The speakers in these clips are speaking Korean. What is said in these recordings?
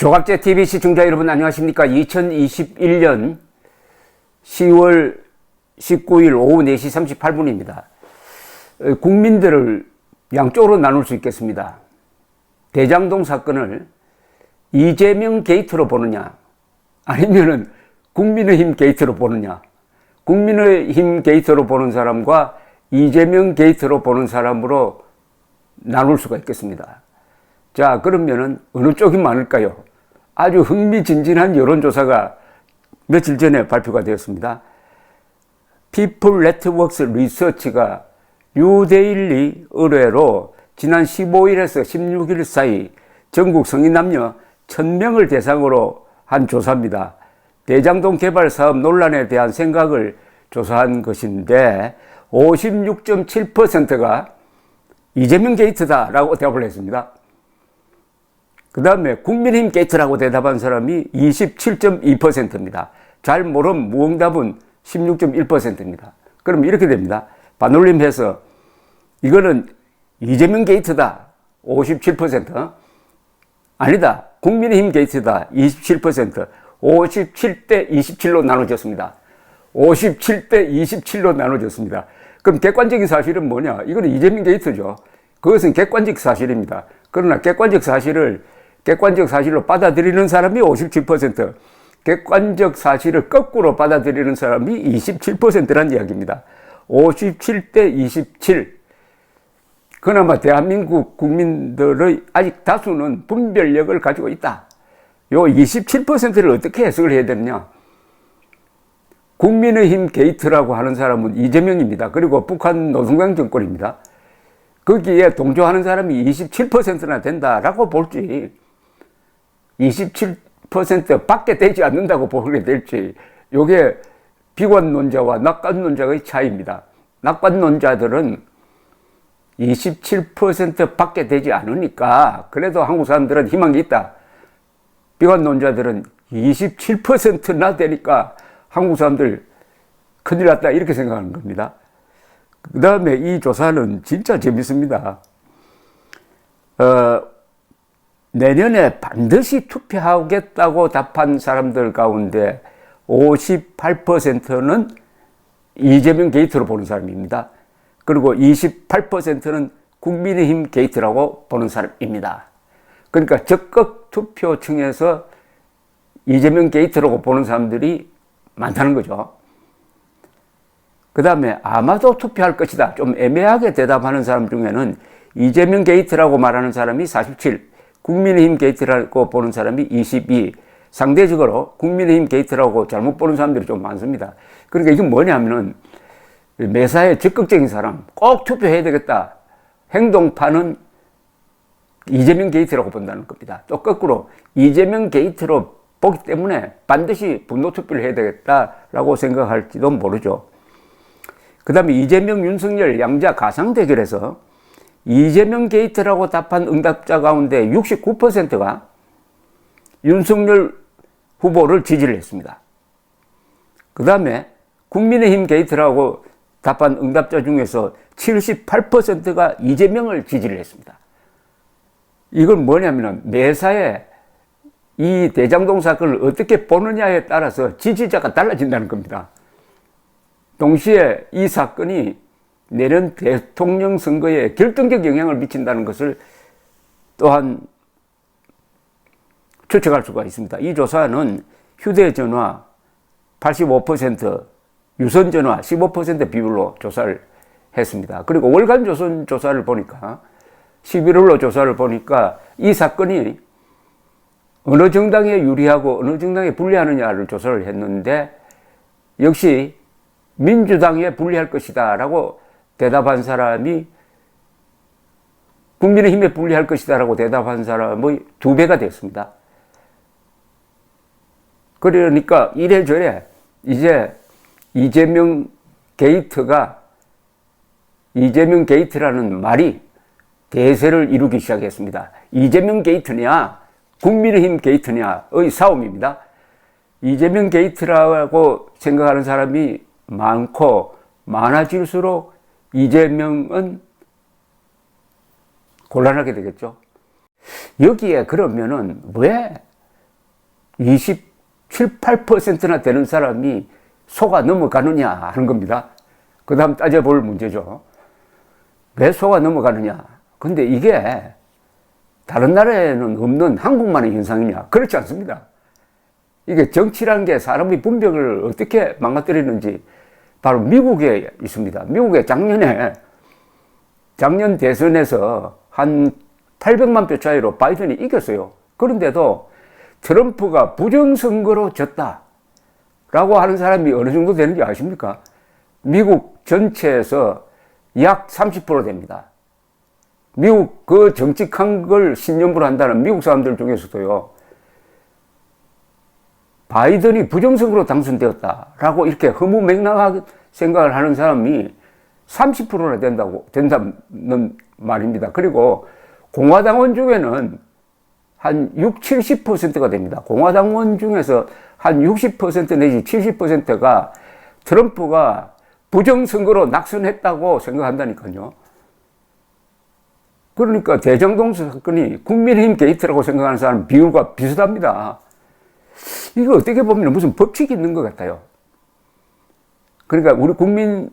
조갑제 TV 시청자 여러분 안녕하십니까? 2021년 10월 19일 오후 4시 38분입니다. 국민들을 양쪽으로 나눌 수 있겠습니다. 대장동 사건을 이재명 게이트로 보느냐, 아니면은 국민의힘 게이트로 보느냐. 국민의힘 게이트로 보는 사람과 이재명 게이트로 보는 사람으로 나눌 수가 있겠습니다. 자, 그러면은 어느 쪽이 많을까요? 아주 흥미진진한 여론조사가 며칠 전에 발표가 되었습니다. People Networks Research가 뉴데일리 의뢰로 지난 15일에서 16일 사이 전국 성인 남녀 1000명을 대상으로 한 조사입니다. 대장동 개발 사업 논란에 대한 생각을 조사한 것인데 56.7%가 이재명 게이트다라고 대답을 했습니다. 그 다음에 국민의힘 게이트라고 대답한 사람이 27.2%입니다. 잘 모름 무응답은 16.1%입니다. 그럼 이렇게 됩니다. 반올림해서 이거는 이재명 게이트다 57%, 아니다 국민의힘 게이트다 27%, 57대 27로 나눠졌습니다. 57대 27로 나눠졌습니다. 그럼 객관적인 사실은 뭐냐? 이거는 이재명 게이트죠. 그것은 객관적 사실입니다. 그러나 객관적 사실로 받아들이는 사람이 57%, 객관적 사실을 거꾸로 받아들이는 사람이 27%란 이야기입니다. 57대 27. 그나마 대한민국 국민들의 아직 다수는 분별력을 가지고 있다. 요 27%를 어떻게 해석을 해야 되느냐? 국민의힘 게이트라고 하는 사람은 이재명입니다. 그리고 북한 노동당 정권입니다. 거기에 동조하는 사람이 27%나 된다라고 볼지, 27% 밖에 되지 않는다고 보게 될지, 요게 비관론자와 낙관론자의 차이입니다. 낙관론자들은 27% 밖에 되지 않으니까 그래도 한국 사람들은 희망이 있다. 비관론자들은 27%나 되니까 한국 사람들 큰일 났다 이렇게 생각하는 겁니다. 그 다음에 이 조사는 진짜 재밌습니다. 내년에 반드시 투표하겠다고 답한 사람들 가운데 58%는 이재명 게이트로 보는 사람입니다. 그리고 28%는 국민의힘 게이트라고 보는 사람입니다. 그러니까 적극 투표층에서 이재명 게이트라고 보는 사람들이 많다는 거죠. 그 다음에 아마도 투표할 것이다. 좀 애매하게 대답하는 사람 중에는 이재명 게이트라고 말하는 사람이 47, 국민의힘 게이트라고 보는 사람이 22, 상대적으로 국민의힘 게이트라고 잘못 보는 사람들이 좀 많습니다. 그러니까 이게 뭐냐면은 매사에 적극적인 사람, 꼭 투표해야 되겠다. 행동파는 이재명 게이트라고 본다는 겁니다. 또 거꾸로 이재명 게이트로 보기 때문에 반드시 분노 투표를 해야 되겠다라고 생각할지도 모르죠. 그 다음에 이재명, 윤석열 양자 가상 대결에서 이재명 게이트라고 답한 응답자 가운데 69%가 윤석열 후보를 지지를 했습니다. 그 다음에 국민의힘 게이트라고 답한 응답자 중에서 78%가 이재명을 지지를 했습니다. 이건 뭐냐면 매사에 이 대장동 사건을 어떻게 보느냐에 따라서 지지자가 달라진다는 겁니다. 동시에 이 사건이 내년 대통령 선거에 결정적 영향을 미친다는 것을 또한 추측할 수가 있습니다. 이 조사는 휴대전화 85%, 유선전화 15% 비율로 조사를 했습니다. 그리고 월간 조사를 보니까 11월로 조사를 보니까 이 사건이 어느 정당에 유리하고 어느 정당에 불리하느냐를 조사를 했는데 역시 민주당에 불리할 것이다 라고 대답한 사람이 국민의힘에 불리할 것이다 라고 대답한 사람의 2배가 됐습니다. 그러니까 이래저래 이제 이재명 게이트라는 말이 대세를 이루기 시작했습니다. 이재명 게이트냐 국민의힘 게이트냐의 싸움입니다. 이재명 게이트라고 생각하는 사람이 많고 많아질수록 이재명은 곤란하게 되겠죠. 여기에 그러면은 왜 27, 8%나 되는 사람이 속아 넘어가느냐 하는 겁니다. 그 다음 따져볼 문제죠. 왜 속아 넘어가느냐. 근데 이게 다른 나라에는 없는 한국만의 현상이냐. 그렇지 않습니다. 이게 정치라는 게 사람의 분별을 어떻게 망가뜨리는지 바로 미국에 있습니다. 미국에 작년 대선에서 한 800만 표 차이로 바이든이 이겼어요. 그런데도 트럼프가 부정선거로 졌다라고 하는 사람이 어느 정도 되는지 아십니까? 미국 전체에서 약 30% 됩니다. 미국 그 정직한 걸 신념으로 한다는 미국 사람들 중에서도요, 바이든이 부정선거로 당선되었다라고 이렇게 허무맹랑하게 생각을 하는 사람이 30%나 된다는 말입니다. 그리고 공화당원 중에는 한 60, 70%가 됩니다. 공화당원 중에서 한 60% 내지 70%가 트럼프가 부정선거로 낙선했다고 생각한다니까요. 그러니까 대장동수 사건이 국민의힘 게이트라고 생각하는 사람 비율과 비슷합니다. 이거 어떻게 보면 무슨 법칙이 있는 것 같아요. 그러니까 우리 국민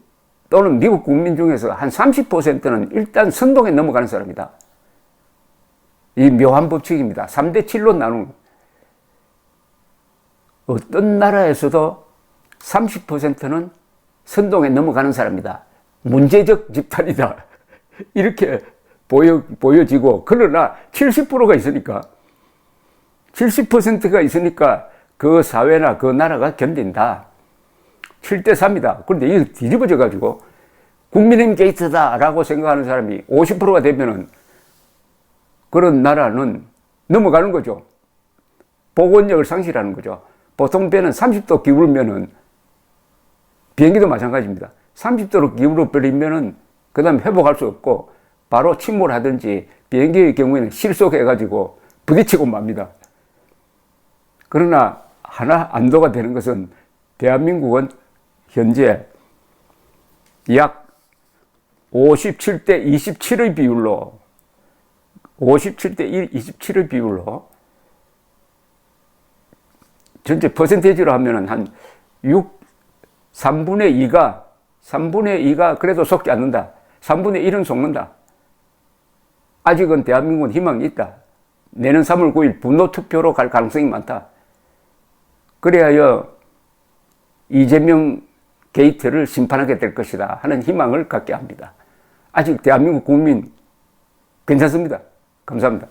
또는 미국 국민 중에서 한 30%는 일단 선동에 넘어가는 사람이다. 이 묘한 법칙입니다. 3대 7로 나누는. 어떤 나라에서도 30%는 선동에 넘어가는 사람이다. 문제적 집단이다. 이렇게 보여지고, 그러나 70%가 있으니까, 70%가 있으니까 그 사회나 그 나라가 견딘다. 7대 3이다. 그런데 이게 뒤집어져 가지고 국민의힘 게이트다라고 생각하는 사람이 50%가 되면은 그런 나라는 넘어가는 거죠. 복원력을 상실하는 거죠. 보통 배는 30도 기울면은 비행기도 마찬가지입니다. 30도로 기울어 버리면은 그 다음 회복할 수 없고 바로 침몰하든지 비행기의 경우에는 실속해가지고 부딪히고 맙니다. 그러나 하나 안도가 되는 것은 대한민국은 현재 약 57대 27의 비율로 57대 1, 27의 비율로 전체 퍼센테이지로 하면은 한 3분의 2가 그래도 속지 않는다. 3분의 1은 속는다. 아직은 대한민국은 희망이 있다. 내년 3월 9일 분노 투표로 갈 가능성이 많다. 그래야 이재명 게이트를 심판하게 될 것이다 하는 희망을 갖게 합니다. 아직 대한민국 국민 괜찮습니다. 감사합니다.